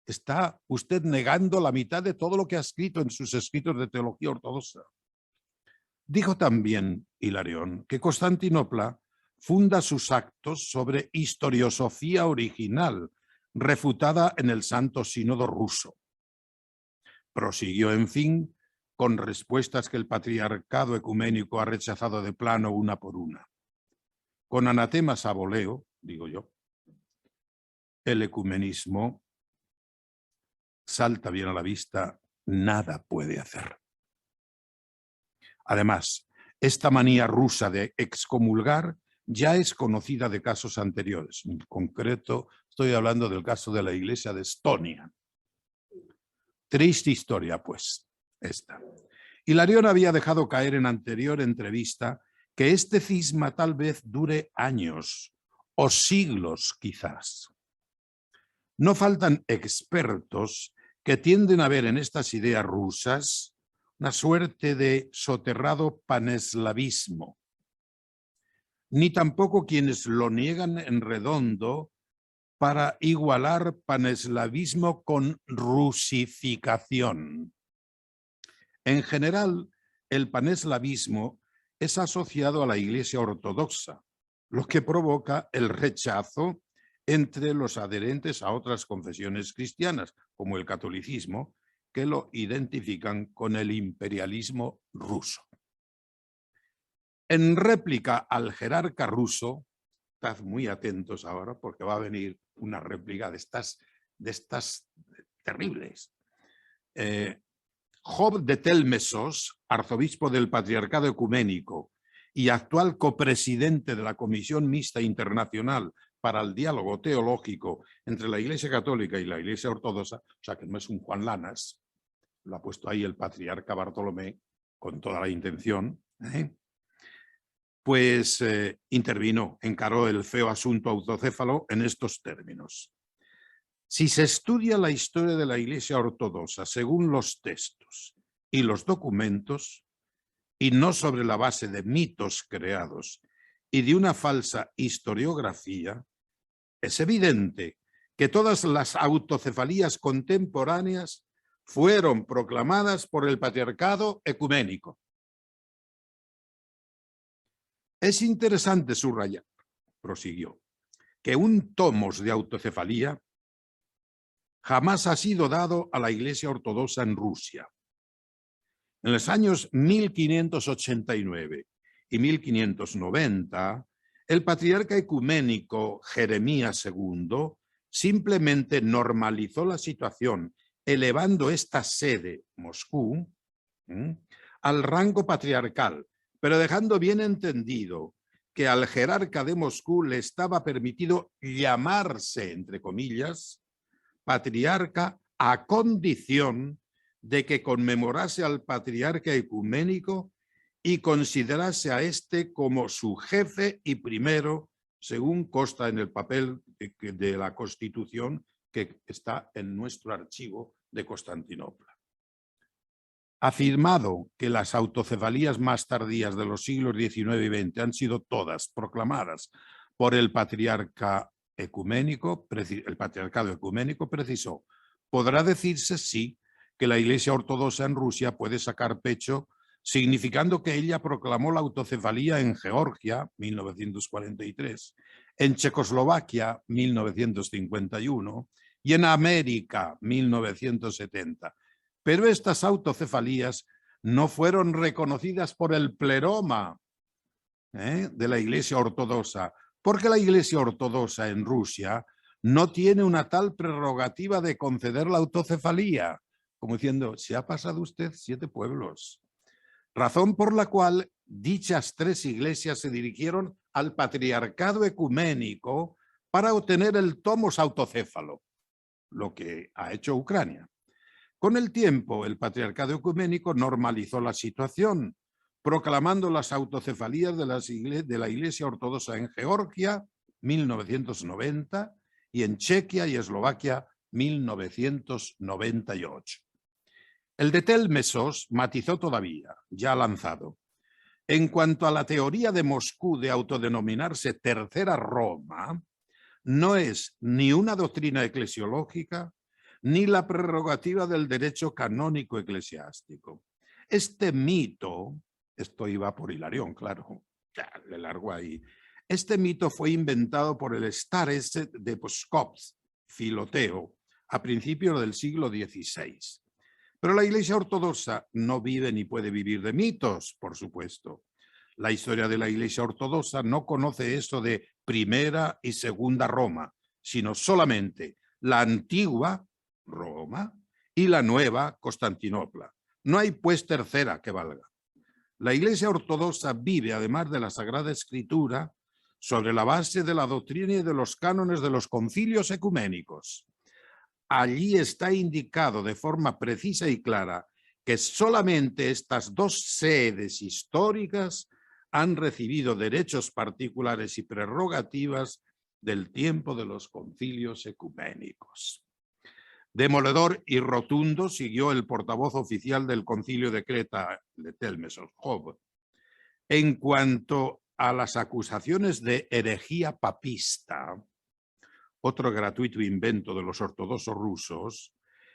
está usted negando la mitad de todo lo que ha escrito en sus escritos de teología ortodoxa. Dijo también Hilarión que Constantinopla funda sus actos sobre historiosofía original, refutada en el Santo Sínodo ruso. Prosiguió, en fin, con respuestas que el patriarcado ecuménico ha rechazado de plano una por una. Con anatemas a voleo, digo yo, el ecumenismo salta bien a la vista, nada puede hacer. Además, esta manía rusa de excomulgar ya es conocida de casos anteriores. En concreto, estoy hablando del caso de la iglesia de Estonia. Triste historia, pues, esta. Hilarión había dejado caer en anterior entrevista que este cisma tal vez dure años o siglos quizás. No faltan expertos que tienden a ver en estas ideas rusas una suerte de soterrado paneslavismo, ni tampoco quienes lo niegan en redondo para igualar paneslavismo con rusificación. En general, el paneslavismo es asociado a la Iglesia ortodoxa, lo que provoca el rechazo entre los adherentes a otras confesiones cristianas, como el catolicismo, que lo identifican con el imperialismo ruso. En réplica al jerarca ruso, estad muy atentos ahora porque va a venir una réplica de estas terribles. Job de Telmesos, arzobispo del Patriarcado Ecuménico y actual copresidente de la Comisión Mixta Internacional para el Diálogo Teológico entre la Iglesia Católica y la Iglesia Ortodoxa, o sea que no es un Juan Lanas, lo ha puesto ahí el patriarca Bartolomé con toda la intención, pues intervino, encaró el feo asunto autocéfalo en estos términos. Si se estudia la historia de la Iglesia Ortodoxa según los textos y los documentos, y no sobre la base de mitos creados y de una falsa historiografía, es evidente que todas las autocefalías contemporáneas fueron proclamadas por el patriarcado ecuménico. Es interesante subrayar, prosiguió, que un tomos de autocefalía jamás ha sido dado a la Iglesia Ortodoxa en Rusia. En los años 1589 y 1590, el patriarca ecuménico Jeremías II simplemente normalizó la situación, elevando esta sede, Moscú, al rango patriarcal, pero dejando bien entendido que al jerarca de Moscú le estaba permitido llamarse, entre comillas, patriarca a condición de que conmemorase al patriarca ecuménico y considerase a este como su jefe y primero, según consta en el papel de la Constitución que está en nuestro archivo de Constantinopla. Afirmado que las autocefalías más tardías de los siglos XIX y XX han sido todas proclamadas por el patriarca ecuménico, el patriarcado ecuménico precisó, podrá decirse sí que la Iglesia Ortodoxa en Rusia puede sacar pecho, significando que ella proclamó la autocefalía en Georgia, 1943, en Checoslovaquia, 1951, y en América, 1970. Pero estas autocefalías no fueron reconocidas por el pleroma de la Iglesia Ortodoxa, porque la Iglesia Ortodoxa en Rusia no tiene una tal prerrogativa de conceder la autocefalía, como diciendo, se ha pasado usted 7 pueblos. Razón por la cual dichas 3 iglesias se dirigieron al patriarcado ecuménico para obtener el tomos autocéfalo, lo que ha hecho Ucrania. Con el tiempo, el patriarcado ecuménico normalizó la situación, proclamando las autocefalías de la Iglesia Ortodoxa en Georgia, 1990, y en Chequia y Eslovaquia, 1998. El de Telmesos matizó todavía, ya lanzado. En cuanto a la teoría de Moscú de autodenominarse Tercera Roma, no es ni una doctrina eclesiológica, ni la prerrogativa del derecho canónico eclesiástico. Este mito Esto iba por Hilarión, claro. Ya, le largo ahí. Este mito fue inventado por el Stares de Pskov, Filoteo, a principios del siglo XVI. Pero la Iglesia Ortodoxa no vive ni puede vivir de mitos, por supuesto. La historia de la Iglesia Ortodoxa no conoce eso de primera y segunda Roma, sino solamente la antigua Roma y la nueva Constantinopla. No hay pues tercera que valga. La Iglesia Ortodoxa vive, además de la Sagrada Escritura, sobre la base de la doctrina y de los cánones de los concilios ecuménicos. Allí está indicado de forma precisa y clara que solamente estas dos sedes históricas han recibido derechos particulares y prerrogativas del tiempo de los concilios ecuménicos. Demoledor y rotundo siguió el portavoz oficial del concilio de Creta, Letel Mesonjov. En cuanto a las acusaciones de herejía papista, otro gratuito invento de los ortodoxos rusos,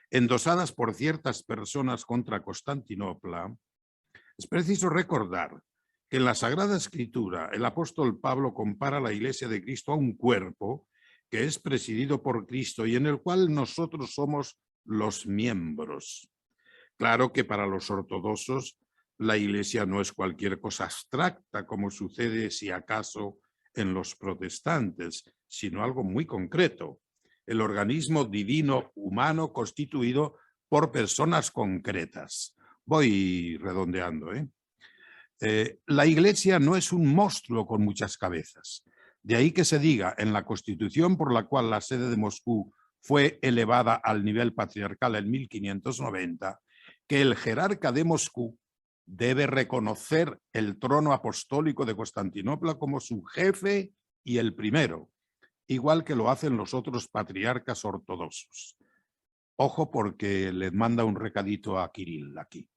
endosadas por ciertas personas contra Constantinopla, es preciso recordar que en la Sagrada Escritura el apóstol Pablo compara la Iglesia de Cristo a un cuerpo que es presidido por Cristo y en el cual nosotros somos los miembros. Claro que para los ortodoxos la Iglesia no es cualquier cosa abstracta como sucede si acaso en los protestantes, sino algo muy concreto, el organismo divino humano constituido por personas concretas. Voy redondeando, la Iglesia no es un monstruo con muchas cabezas. De ahí que se diga en la Constitución por la cual la sede de Moscú fue elevada al nivel patriarcal en 1590, que el jerarca de Moscú debe reconocer el trono apostólico de Constantinopla como su jefe y el primero, igual que lo hacen los otros patriarcas ortodoxos. Ojo porque les manda un recadito a Kirill aquí.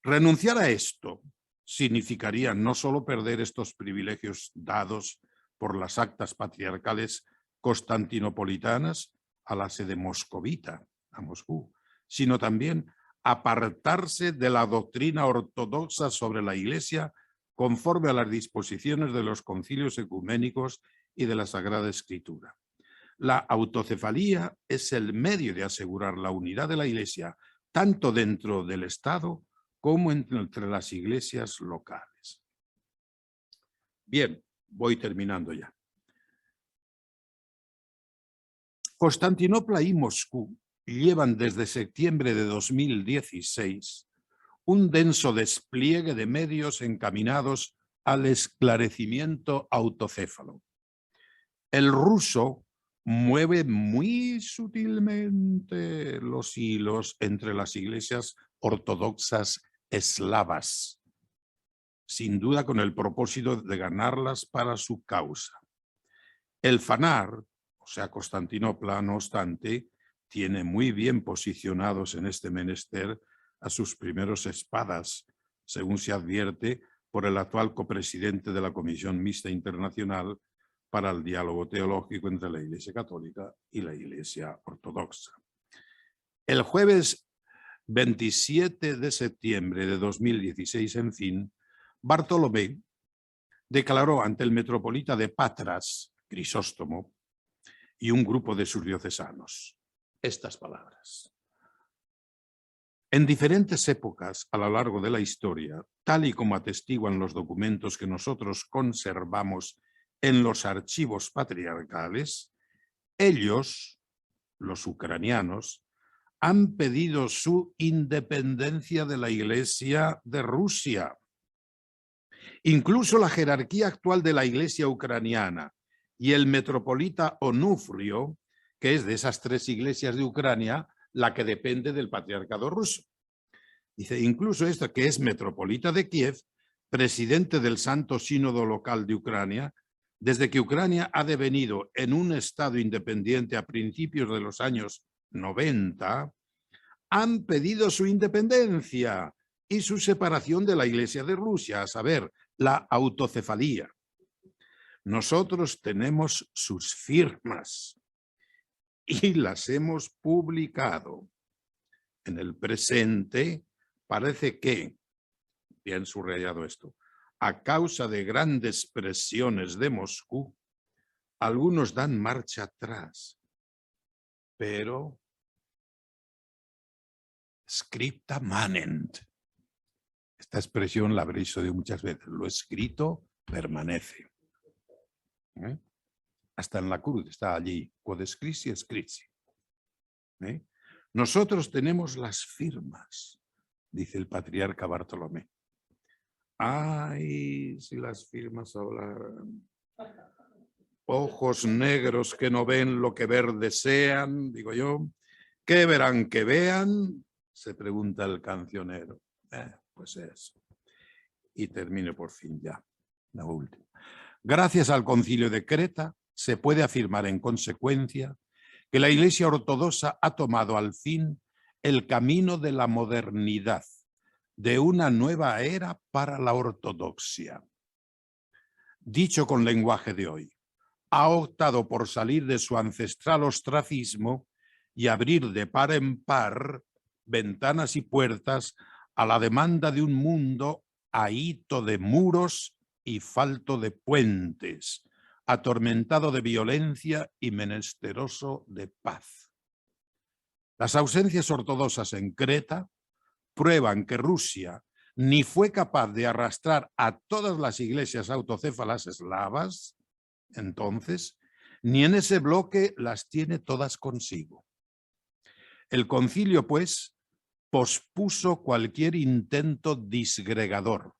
Renunciar a esto significaría no solo perder estos privilegios dados por las actas patriarcales constantinopolitanas a la sede moscovita, a Moscú, sino también apartarse de la doctrina ortodoxa sobre la Iglesia conforme a las disposiciones de los concilios ecuménicos y de la Sagrada Escritura. La autocefalía es el medio de asegurar la unidad de la Iglesia tanto dentro del Estado como entre las iglesias locales. Bien, voy terminando ya. Constantinopla y Moscú llevan desde septiembre de 2016 un denso despliegue de medios encaminados al esclarecimiento autocéfalo. El ruso mueve muy sutilmente los hilos entre las iglesias ortodoxas eslavas, sin duda con el propósito de ganarlas para su causa. El Fanar, o sea Constantinopla, no obstante, tiene muy bien posicionados en este menester a sus primeros espadas, según se advierte por el actual copresidente de la Comisión Mixta Internacional para el Diálogo Teológico entre la Iglesia Católica y la Iglesia Ortodoxa. El jueves 27 de septiembre de 2016, en fin, Bartolomé declaró ante el metropolita de Patras, Crisóstomo, y un grupo de sus diocesanos estas palabras. En diferentes épocas a lo largo de la historia, tal y como atestiguan los documentos que nosotros conservamos en los archivos patriarcales, ellos, los ucranianos, han pedido su independencia de la Iglesia de Rusia. Incluso la jerarquía actual de la Iglesia ucraniana y el metropolita Onufrio, que es de esas tres iglesias de Ucrania, la que depende del patriarcado ruso. Dice, incluso esta que es metropolita de Kiev, presidente del Santo Sínodo Local de Ucrania, desde que Ucrania ha devenido en un estado independiente a principios de los años 90, han pedido su independencia y su separación de la Iglesia de Rusia, a saber, la autocefalía. Nosotros tenemos sus firmas y las hemos publicado. En el presente parece que bien subrayado esto, a causa de grandes presiones de Moscú, algunos dan marcha atrás, pero scripta manent. Esta expresión la habréis oído muchas veces. Lo escrito permanece. Hasta en la cruz está allí. Quod scripti, scripti. Nosotros tenemos las firmas, dice el patriarca Bartolomé. Ay, si las firmas hablaran. Ojos negros que no ven lo que ver desean, digo yo. ¿Qué verán que vean? Se pregunta el cancionero. Pues eso. Y termino por fin ya, la última. Gracias al Concilio de Creta se puede afirmar en consecuencia que la Iglesia ortodoxa ha tomado al fin el camino de la modernidad, de una nueva era para la ortodoxia. Dicho con lenguaje de hoy, ha optado por salir de su ancestral ostracismo y abrir de par en par ventanas y puertas a la demanda de un mundo ahito de muros y falto de puentes, atormentado de violencia y menesteroso de paz. Las ausencias ortodoxas en Creta prueban que Rusia ni fue capaz de arrastrar a todas las iglesias autocéfalas eslavas, entonces, ni en ese bloque las tiene todas consigo. El concilio, pues, pospuso cualquier intento disgregador,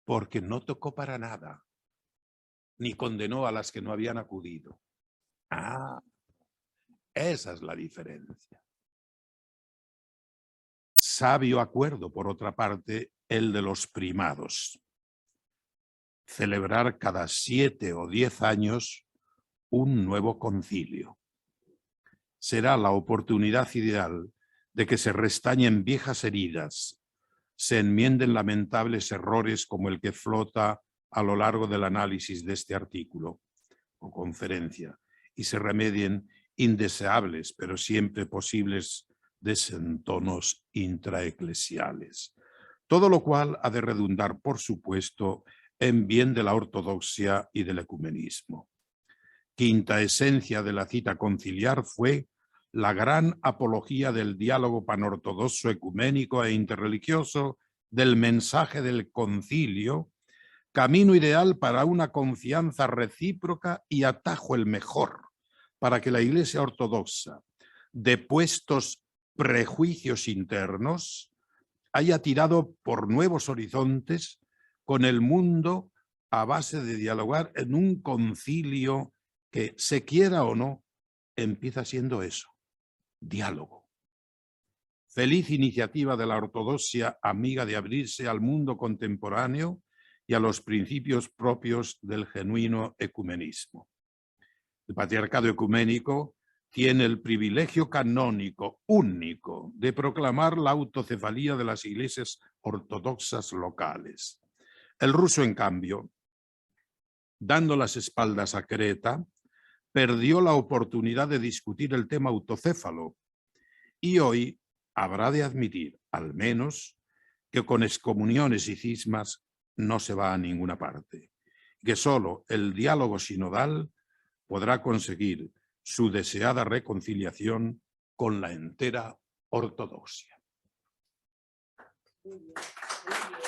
porque no tocó para nada, ni condenó a las que no habían acudido. Esa es la diferencia. Sabio acuerdo, por otra parte, el de los primados. Celebrar cada 7 o 10 años un nuevo concilio. Será la oportunidad ideal de que se restañen viejas heridas, se enmienden lamentables errores como el que flota a lo largo del análisis de este artículo o conferencia y se remedien indeseables, pero siempre posibles, desentonos intraeclesiales. Todo lo cual ha de redundar, por supuesto, en bien de la ortodoxia y del ecumenismo. Quinta esencia de la cita conciliar fue la gran apología del diálogo panortodoxo, ecuménico e interreligioso, del mensaje del concilio, camino ideal para una confianza recíproca y atajo el mejor para que la Iglesia ortodoxa, depuestos prejuicios internos, haya tirado por nuevos horizontes con el mundo a base de dialogar en un concilio que, se quiera o no, empieza siendo eso, diálogo. Feliz iniciativa de la ortodoxia, amiga de abrirse al mundo contemporáneo y a los principios propios del genuino ecumenismo. El patriarcado ecuménico tiene el privilegio canónico único de proclamar la autocefalía de las iglesias ortodoxas locales. El ruso, en cambio, dando las espaldas a Creta, perdió la oportunidad de discutir el tema autocéfalo y hoy habrá de admitir, al menos, que con excomuniones y cismas no se va a ninguna parte, que solo el diálogo sinodal podrá conseguir su deseada reconciliación con la entera ortodoxia. Muy bien.